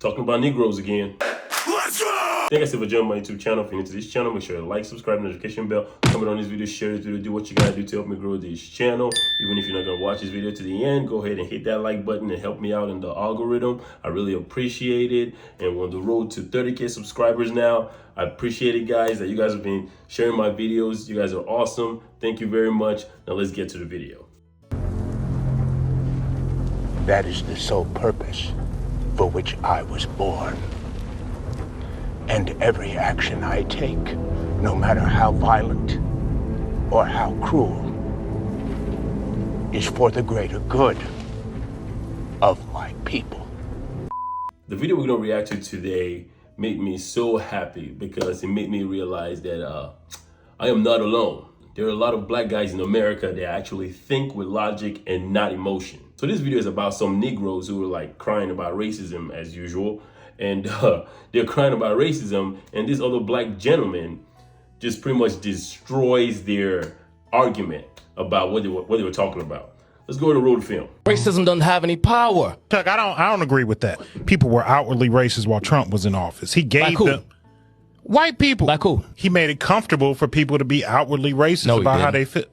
Talking about Negroes again. Let's go! Thank you guys for joining my YouTube channel. If you're new to this channel, make sure to like, subscribe, notification bell, comment on this video, share this video, do what you gotta do to help me grow this channel. Even if you're not gonna watch this video to the end, go ahead and hit that like button and help me out in the algorithm. I really appreciate it. And we're on the road to 30K subscribers now. I appreciate it, guys, that you guys have been sharing my videos. You guys are awesome. Thank you very much. Now let's get to the video. That is the sole purpose for which I was born. And every action I take, no matter how violent or how cruel, is for the greater good of my people. The video we're gonna react to today made me so happy because it made me realize that I am not alone. There are a lot of black guys in America that actually think with logic and not emotion. So this video is about some Negroes who are like crying about racism as usual. And they're crying about racism, and this other black gentleman just pretty much destroys their argument about what they were talking about. Let's go to the road film. Racism doesn't have any power. Chuck, I don't agree with that. People were outwardly racist while Trump was in office. He gave them white people. Like who? He made it comfortable for people to be outwardly racist about how they feel.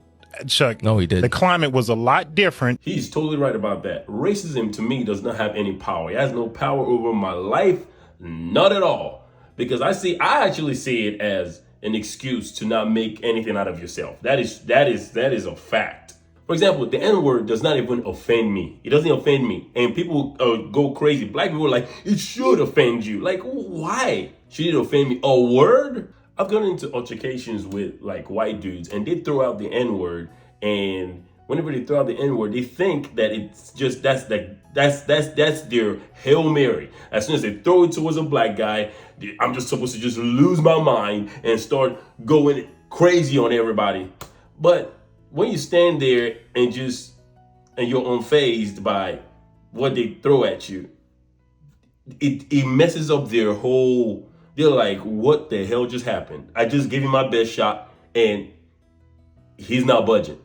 Chuck, no, he didn't. The climate was a lot different. He's totally right about that. Racism to me does not have any power. It has no power over my life, not at all. Because I actually see it as an excuse to not make anything out of yourself. That is a fact. For example, the N-word does not even offend me. It doesn't offend me. And people go crazy. Black people are like, it should offend you. Like, why should it offend me? A word? I've gone into altercations with like white dudes and they throw out the N-word, and whenever they throw out the N-word, they think that it's just that's their Hail Mary. As soon as they throw it towards a black guy, I'm just supposed to just lose my mind and start going crazy on everybody. But when you stand there and you're unfazed by what they throw at you, it messes up their whole. They're like, what the hell just happened? I just gave him my best shot and he's not budging.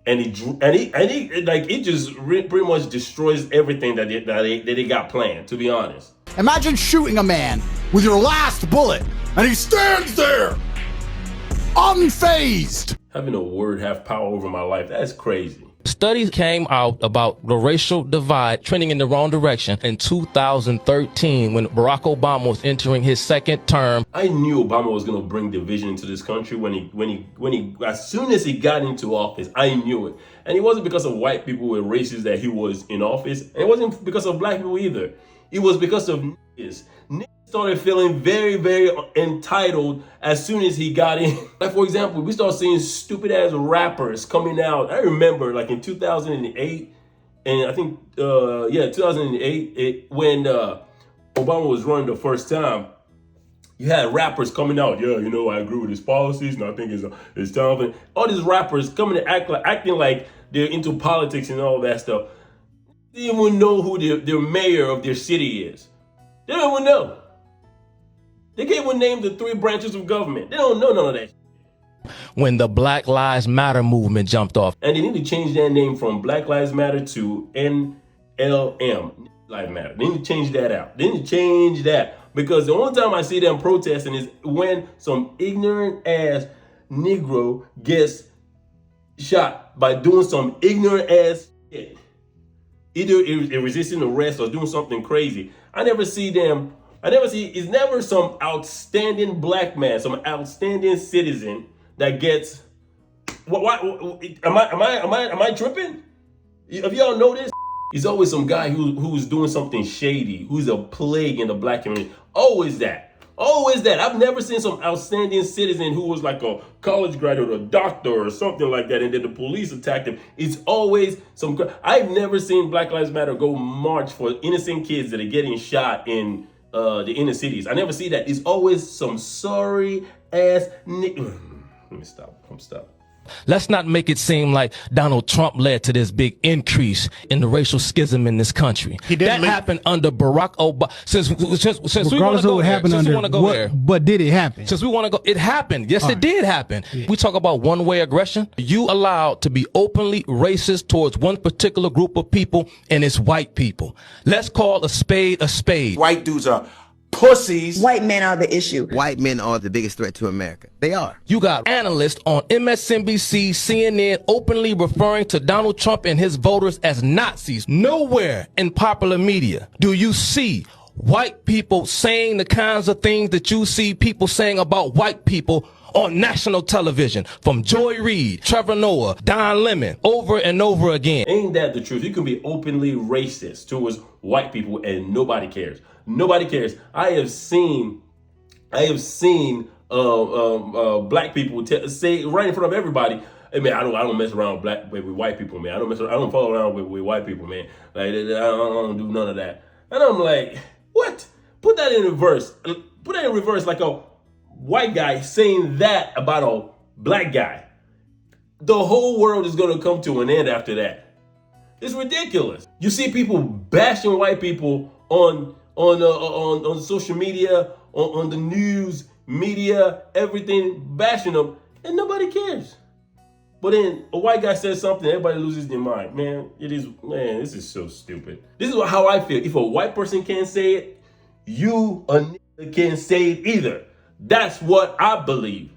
And it just pretty much destroys everything that they got planned, to be honest. Imagine shooting a man with your last bullet and he stands there, unfazed. Having a word have power over my life, that's crazy. Studies came out about the racial divide trending in the wrong direction in 2013 when Barack Obama was entering his second term. I knew Obama was going to bring division into this country when he as soon as he got into office. I knew it. And it wasn't because of white people were racist that he was in office. And it wasn't because of black people either. It was because of niggas. Niggas started feeling very, very entitled as soon as he got in. Like, for example, we started seeing stupid ass rappers coming out. I remember like in 2008, and I think, 2008, when Obama was running the first time, you had rappers coming out. Yeah, you know, I agree with his policies, and I think it's time. All these rappers coming to acting like they're into politics and all that stuff. They don't even know who their mayor of their city is. They don't even know. They can't even name the 3 branches of government. They don't know none of that. When the Black Lives Matter movement jumped off. And they need to change their name from Black Lives Matter to NLM, Lives Matter. They need to change that out. They need to change that. Because the only time I see them protesting is when some ignorant ass Negro gets shot by doing some ignorant ass shit. Either resisting arrest or doing something crazy. It's never some outstanding black man, some outstanding citizen that gets. What am I tripping? Have y'all noticed? It's always some guy who's doing something shady, who's a plague in the black community. Always that. Always that. I've never seen some outstanding citizen who was like a college graduate or a doctor or something like that, and then the police attacked him. It's always some. I've never seen Black Lives Matter go march for innocent kids that are getting shot in the inner cities. I never see that. It's always some sorry ass. Let me stop. I'm stopped. Let's not make it seem like Donald Trump led to this big increase in the racial schism in this country. That happened under Barack Obama. Since we want to go there, but did it happen? Since we want to go, it happened. Yes, it did happen. Yeah. We talk about one-way aggression. You allowed to be openly racist towards one particular group of people, and it's white people. Let's call a spade a spade. White dudes are pussies. White men are the issue. White men are the biggest threat to America. They are. You got analysts on MSNBC, CNN openly referring to Donald Trump and his voters as Nazis. Nowhere in popular media do you see white people saying the kinds of things that you see people saying about white people on national television, from Joy Reid, Trevor Noah, Don Lemon, over and over again. Ain't that the truth? You can be openly racist towards white people and nobody cares. Nobody cares. I have seen black people say right in front of everybody, hey man, I don't mess around with white people, man. I don't follow around with white people, man. Like I don't do none of that. And I'm like, what? Put that in reverse. Put that in reverse, like a white guy saying that about a black guy. The whole world is gonna come to an end after that. It's ridiculous. You see people bashing white people on social media, on the news, media, everything, bashing them, and nobody cares. But then a white guy says something, everybody loses their mind. Man, this is so stupid. This is how I feel. If a white person can't say it, you a nigga can't say it either. That's what I believe.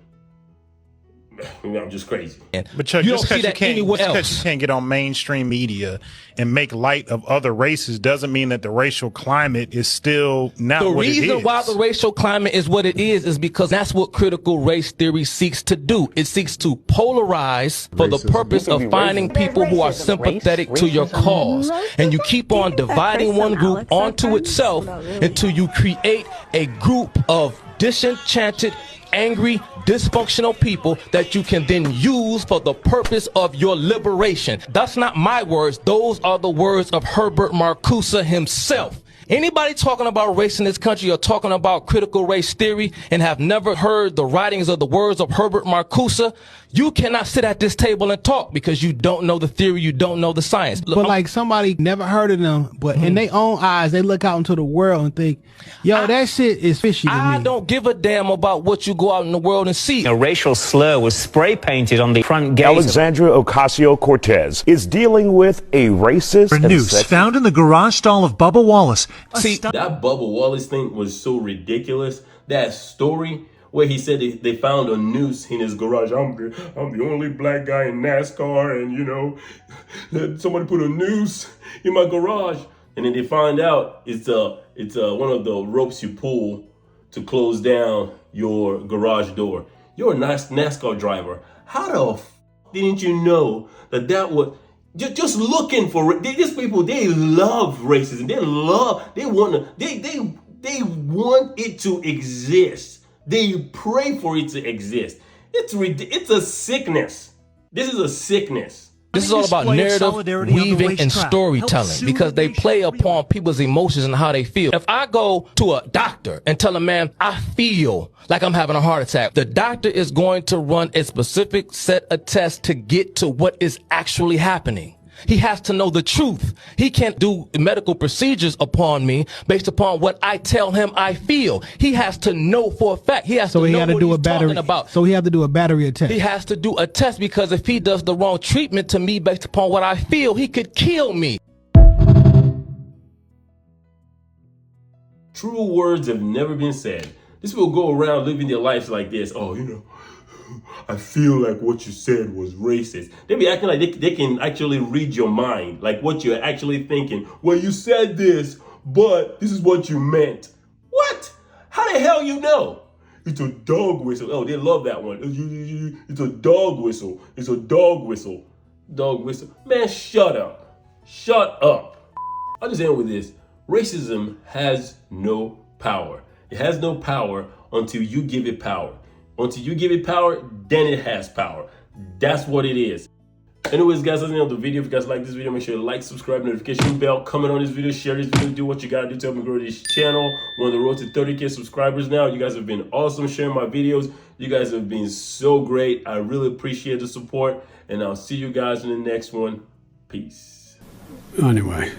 I'm just crazy. But Chuck, you don't see that anywhere else. Because you can't get on mainstream media and make light of other races doesn't mean that the racial climate is still not what it is. The reason why the racial climate is what it is because that's what critical race theory seeks to do. It seeks to polarize for the purpose of finding people who are sympathetic to your cause. And you keep on dividing one group onto itself until you create a group of disenchanted, angry, dysfunctional people that you can then use for the purpose of your liberation. That's not my words. Those are the words of Herbert Marcuse himself. Anybody talking about race in this country or talking about critical race theory and have never heard the writings or the words of Herbert Marcuse, you cannot sit at this table and talk because you don't know the theory, you don't know the science. But like somebody never heard of them, but in their own eyes, they look out into the world and think, yo, that shit is fishy to me. I don't give a damn about what you go out in the world and see. A racial slur was spray painted on the front gate. Alexandria Ocasio-Cortez is dealing with a racist news found in the garage stall of Bubba Wallace. See, that Bubba Wallace thing was so ridiculous. That story where he said they found a noose in his garage. I'm the only black guy in NASCAR, and you know, somebody put a noose in my garage, and then they find out it's one of the ropes you pull to close down your garage door. You're a NASCAR driver. How the didn't you know that was just looking for these people? They love racism. They want it to exist. They pray for it to exist. It's a sickness. This is a sickness. This is all about narrative weaving and storytelling because they play upon people's emotions and how they feel. If I go to a doctor and tell a man, I feel like I'm having a heart attack, the doctor is going to run a specific set of tests to get to what is actually happening. He has to know the truth. He can't do medical procedures upon me based upon what I tell him I feel. He has to know for a fact. He has to know what he's talking about. So he has to do a battery test. He has to do a test because if he does the wrong treatment to me based upon what I feel, he could kill me. True words have never been said. These people go around living their lives like this. Oh, you know, I feel like what you said was racist. They be acting like they can actually read your mind, like what you're actually thinking. Well, you said this, but this is what you meant. What? How the hell you know? It's a dog whistle. Oh, they love that one. It's a dog whistle. It's a dog whistle. Dog whistle. Man, shut up. Shut up. I'll just end with this. Racism has no power. It has no power until you give it power. Until you give it power, then it has power. That's what it is. Anyways, guys, that's the end of the video. If you guys like this video, make sure you like, subscribe, notification bell, comment on this video, share this video, do what you gotta do to help me grow this channel. We're on the road to 30K subscribers now. You guys have been awesome sharing my videos. You guys have been so great. I really appreciate the support, and I'll see you guys in the next one. Peace. Anyway.